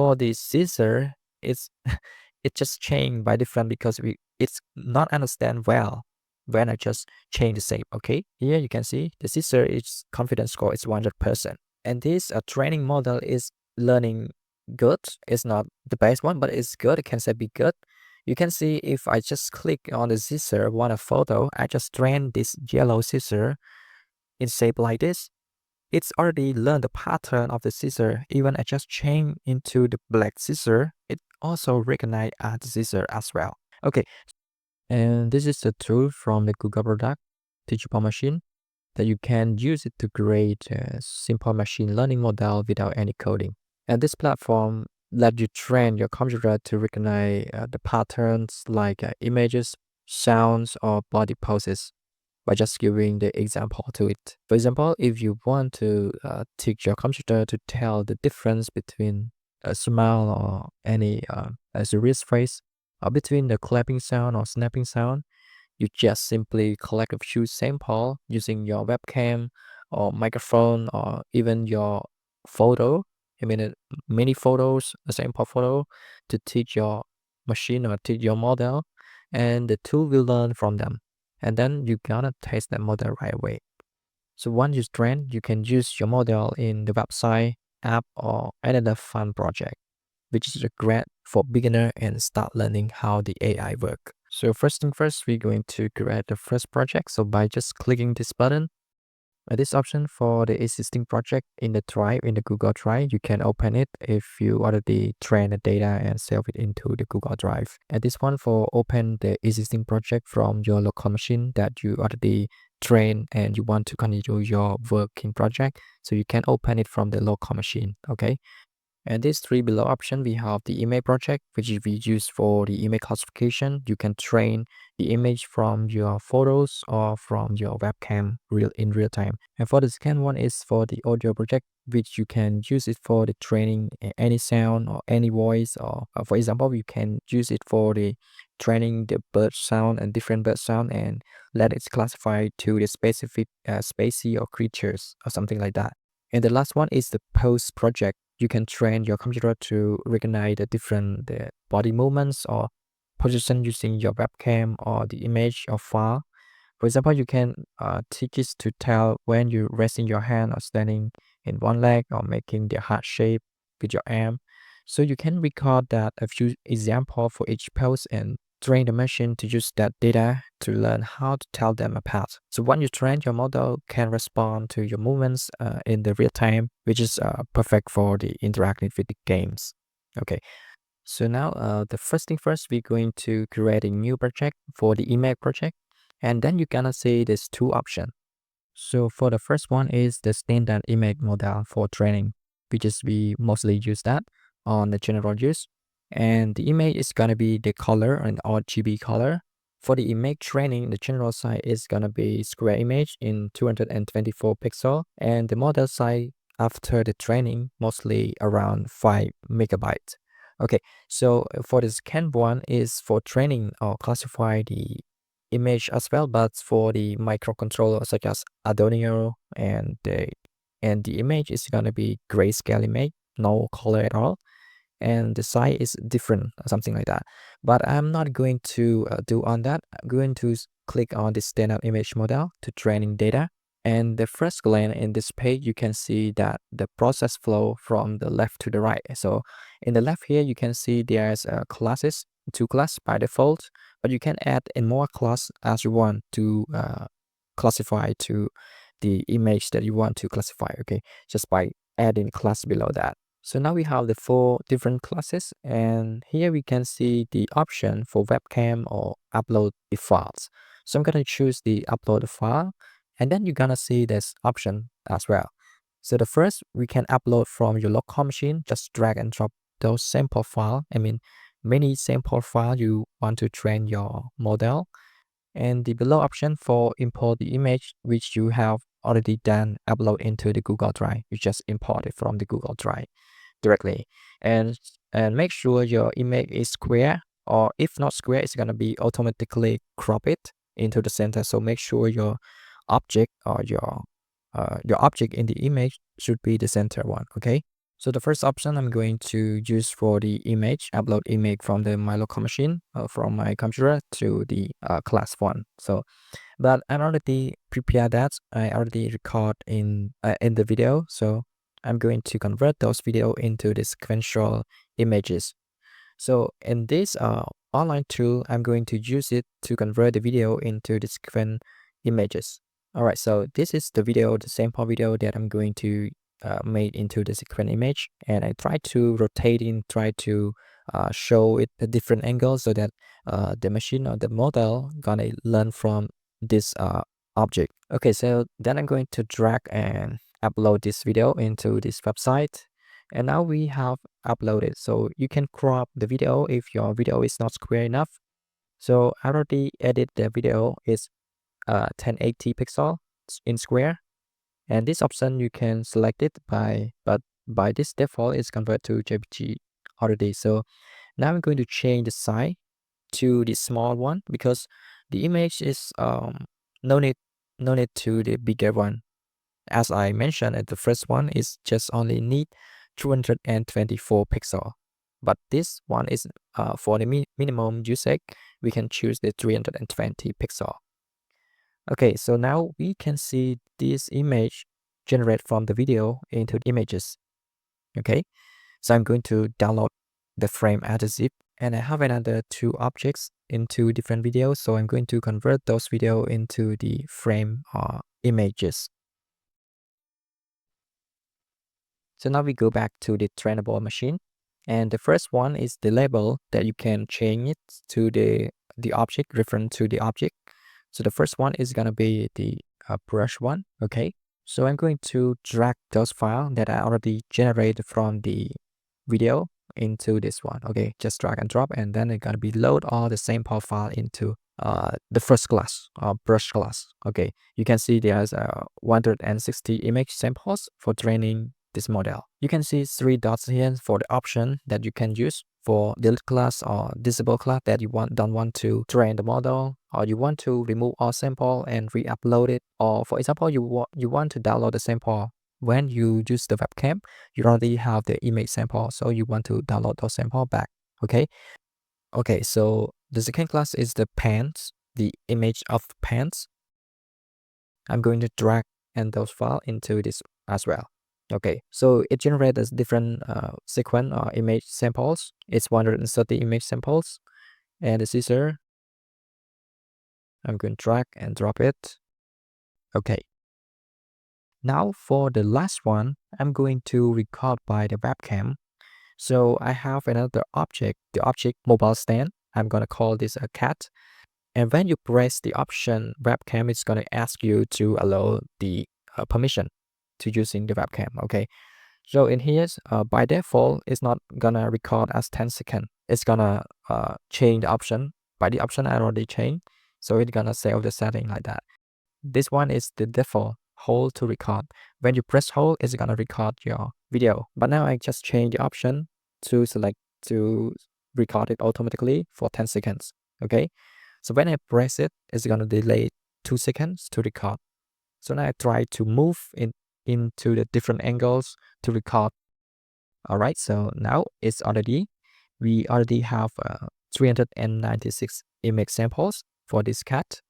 For the scissor, it's it just changed by different because it's not understand well when I just change the shape. Okay, here you can see the scissor is confidence score is 100%, and this training model is learning good. It's not the best one, but it's good. It can say be good. You can see if I just click on the scissor, want a photo, I just train this yellow scissor in shape like this. It's already learned the pattern of the scissor. Even I just change into the black scissor, it also recognize as the scissor as well. Okay, and this is a tool from the Google product, Teachable machine, that you can use it to create a simple machine learning model without any coding. And this platform let you train your computer to recognize the patterns like images, sounds, or body poses by just giving the example to it. For example, if you want to teach your computer to tell the difference between a smile or any a serious face, or between the clapping sound or snapping sound, you just simply collect a few sample using your webcam or microphone or even your photo. I mean, many photos, a sample photo to teach your machine or teach your model, and the tool will learn from them. And then you gotta test that model right away. So once you train, you can use your model in the website, app, or another fun project, which is great for beginner and start learning how the AI work. So first thing first, we're going to create the first project. So by just clicking this button, this option for the existing project in the Drive, in the Google Drive, you can open it if you already train the data and save it into the Google Drive. And this one for open the existing project from your local machine that you already train and you want to continue your working project. So you can open it from the local machine, okay? And these three below option, we have the image project, which we use for the image classification. You can train the image from your photos or from your webcam in real time. And for the second one is for the audio project, which you can use it for the training any sound or any voice. Or for example, you can use it for the training the bird sound and different bird sound and let it classify to the specific species or creatures or something like that. And the last one is the pose project. You can train your computer to recognize the different body movements or position using your webcam or the image or file. For example, you can teach it to tell when you're resting your hand or standing in one leg or making the heart shape with your arm. So you can record that a few examples for each pose and train the machine to use that data to learn how to tell them apart. So when you train, your model can respond to your movements in the real time, which is perfect for the interactive with the games. Okay, so now the first thing first, we're going to create a new project for the email project, and then you're gonna see there's two options. So for the first one is the standard image model for training, which is we mostly use that on the general use. And the image is gonna be the color and RGB color. For the image training, the general size is gonna be square image in 224 pixel, and the model size after the training mostly around 5 megabytes. Okay, so for the second one is for training or classify the image as well, but for the microcontroller such as Arduino and the image is gonna be grayscale image, no color at all, and the size is different, something like that. But I'm not going to do on that. I'm going to click on the standard image model to training data. And the first glance in this page, you can see that the process flow from the left to the right. So in the left here, you can see there's classes, two class by default, but you can add in more class as you want to classify to the image that you want to classify, okay, just by adding class below that. So now we have the 4 different classes, and here we can see the option for webcam or upload the files. So I'm gonna choose the upload the file, and then you're gonna see this option as well. So the first, we can upload from your local machine, just drag and drop those sample file. I mean, many sample file you want to train your model. And the below option for import the image, which you have already done upload into the Google Drive. You just import it from the Google Drive directly. And make sure your image is square, or if not square, it's gonna be automatically crop it into the center. So make sure your object or your object in the image should be the center one, okay? So the first option I'm going to use for the image, upload image from my local machine, from my computer to the class one. So, but I already prepared that. I already record in the video. So I'm going to convert those video into the sequential images. So in this online tool, I'm going to use it to convert the video into the sequence images. All right, so this is the video, the sample video that I'm going to make into the sequence image, and I try to rotate in, try to show it a different angle so that the machine or the model gonna learn from this object. Okay, so then I'm going to drag and upload this video into this website. And now we have uploaded. So you can crop the video if your video is not square enough. So I already edit the video is 1080 pixel in square. And this option you can select it but by this default it's converted to JPG already. So now I'm going to change the size to the small one because the image is no need to the bigger one. As I mentioned, the first one is just only need 224 pixel, but this one is for the minimum usage, we can choose the 320 pixel. Okay, so now we can see this image generate from the video into images. Okay, so I'm going to download the frame as a zip, and I have another two objects into different videos, so I'm going to convert those video into the frame images. So now we go back to the trainable machine, and the first one is the label that you can change it to the object, reference to the object. So the first one is gonna be the brush one. Okay, so I'm going to drag those files that I already generated from the video into this one. Okay, just drag and drop, and then it's gonna be load all the sample file into the first class, brush class. Okay, you can see there's 160 image samples for training this model. You can see three dots here for the option that you can use for delete class or disable class that you don't want to train the model, or you want to remove all sample and re-upload it, or for example you want to download the sample. When you use the webcam, you already have the image sample, so you want to download those sample back. Okay, so the second class is the pants, the image of pants. I'm going to drag and those file into this as well. Okay, so it generates different sequence or image samples. It's 130 image samples, and the scissor, I'm going to drag and drop it. Okay. Now for the last one, I'm going to record by the webcam. So I have another object, the object mobile stand. I'm gonna call this a cat. And when you press the option webcam, it's gonna ask you to allow the permission to using the webcam. Okay. So in here, by default, it's not gonna record as 10 seconds. It's gonna change the option. By the option I already changed, so it's gonna save the setting like that. This one is the default, hold to record. When you press hold, it's gonna record your video. But now I just change the option to select to record it automatically for 10 seconds. Okay, so when I press it, it's gonna delay 2 seconds to record. So now I try to move into the different angles to record. All right, so now we already have 396 image samples for this cat.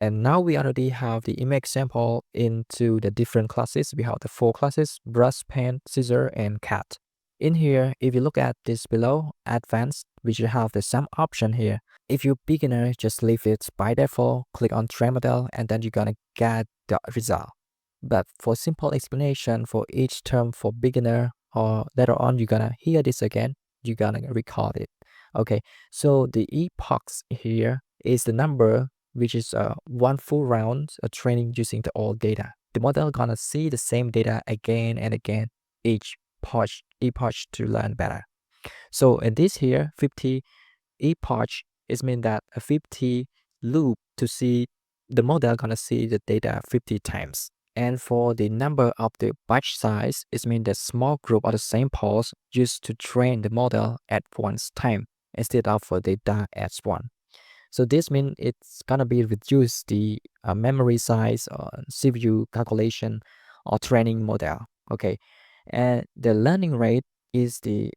And now we already have the image sample into the different classes. We have the 4 classes: brush, pen, scissor, and cat. In here, if you look at this below, advanced, we should have the sum option here. If you're beginner, just leave it by default, click on train model, and then you're gonna get the result. But for simple explanation for each term for beginner, or later on you're gonna hear this again, you're gonna record it. Okay, so the epochs here is the number which is one full round of training using the old data. The model gonna see the same data again and again each epoch to learn better. So in this here 50 epoch, it means that a 50 loop to see the model gonna see the data 50 times. And for the number of the batch size, it means that small group of the samples used to train the model at once time instead of for data as one. So this means it's gonna be reduce the memory size or CPU calculation or training model. Okay, And the learning rate is the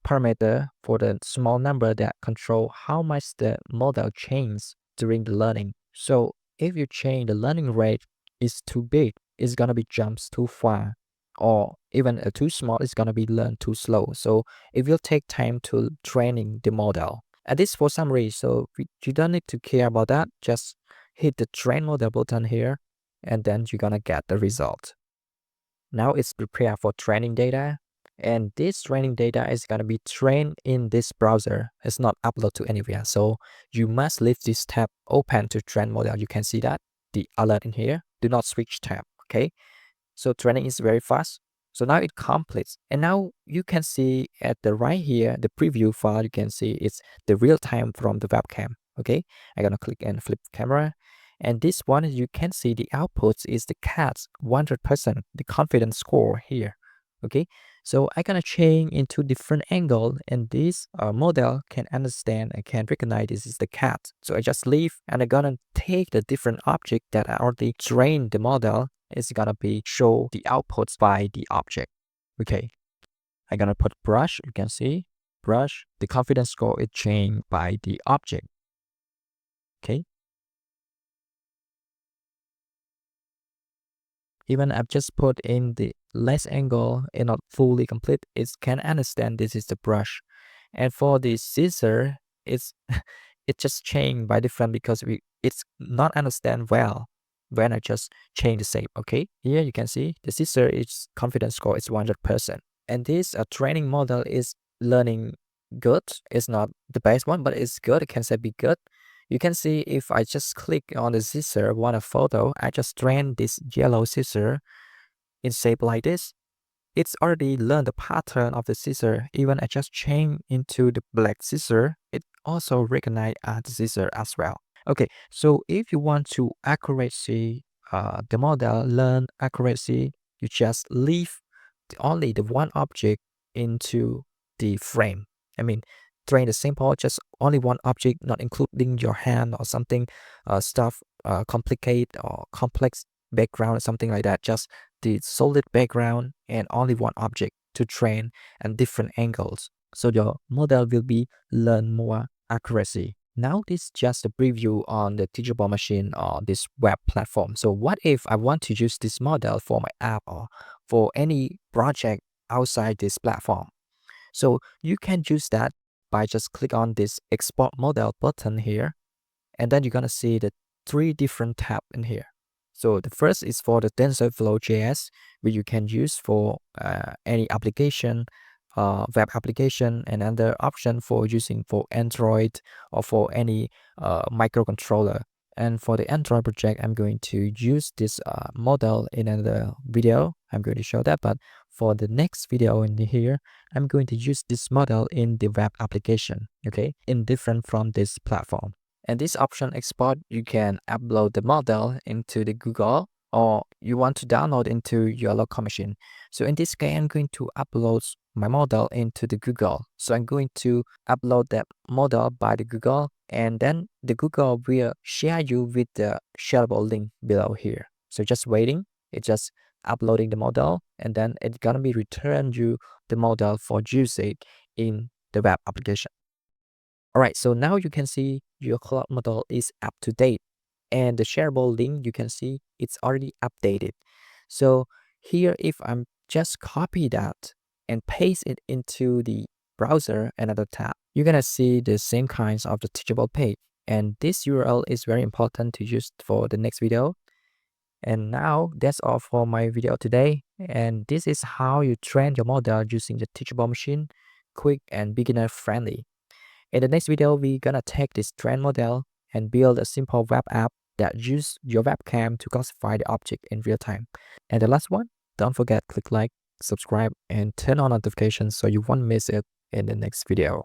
parameter for the small number that control how much the model changes during the learning. So if you change the learning rate is too big, it's gonna be jumps too far, or even too small, it's gonna be learned too slow. So it will take time to training the model. And this for summary, so you don't need to care about that. Just hit the train model button here, and then you're gonna get the result. Now it's prepared for training data, and this training data is going to be trained in this browser. It's not uploaded to anywhere. So you must leave this tab open to train model. You can see that the alert in here. Do not switch tab. Okay. So training is very fast. So now it completes. And now you can see at the right here, the preview file, you can see it's the real time from the webcam. Okay. I'm going to click and flip camera. And this one, you can see the output is the cat's 100%, the confidence score here. Okay. So I'm going to change into different angle, and this model can understand and can recognize this is the cat. So I just leave, and I'm going to take the different object that I already trained the model. It's gonna be show the outputs by the object. Okay, I'm gonna put brush. You can see brush. The confidence score is changed by the object. Okay, even I've just put in the less angle and not fully complete. It can understand this is the brush, and for the scissor, it's it just changed by different because it's not understand well when I just change the shape. Okay, here you can see the scissor is confidence score is 100%. And this training model is learning good. It's not the best one, but it's good. It can say be good. You can see if I just click on the scissor, want a photo, I just train this yellow scissor in shape like this. It's already learned the pattern of the scissor. Even I just change into the black scissor, it also recognize the scissor as well. Okay, so if you want to accuracy, the model learn accuracy, you just leave only the one object into the frame. I mean, train the sample just only one object, not including your hand or something, stuff, complicate or complex background or something like that. Just the solid background and only one object to train and different angles. So your model will be learn more accuracy. Now this is just a preview on the Teachable machine or this web platform. So what if I want to use this model for my app or for any project outside this platform? So you can use that by just click on this export model button here, and then you're gonna see the three different tabs in here. So the first is for the TensorFlow.js, which you can use for any application, web application, and another option for using for Android or for any microcontroller. And for the Android project, I'm going to use this model in another video. I'm going to show that, but for the next video in here, I'm going to use this model in the web application, okay, in different from this platform. And this option export, you can upload the model into the Google, or you want to download into your local machine. So in this case, I'm going to upload my model into the Google. So I'm going to upload that model by the Google, and then the Google will share you with the shareable link below here. So just waiting, it's just uploading the model, and then it's gonna be return you the model for usage in the web application. All right, so now you can see your cloud model is up to date, and the shareable link you can see it's already updated. So here, if I'm just copy that and paste it into the browser, another tab, you're gonna see the same kinds of the Teachable page. And this URL is very important to use for the next video. And now that's all for my video today. And this is how you train your model using the Teachable machine, quick and beginner friendly. In the next video, we're gonna take this trend model and build a simple web app that uses your webcam to classify the object in real time. And the last one, don't forget click like, subscribe, and turn on notifications so you won't miss it in the next video.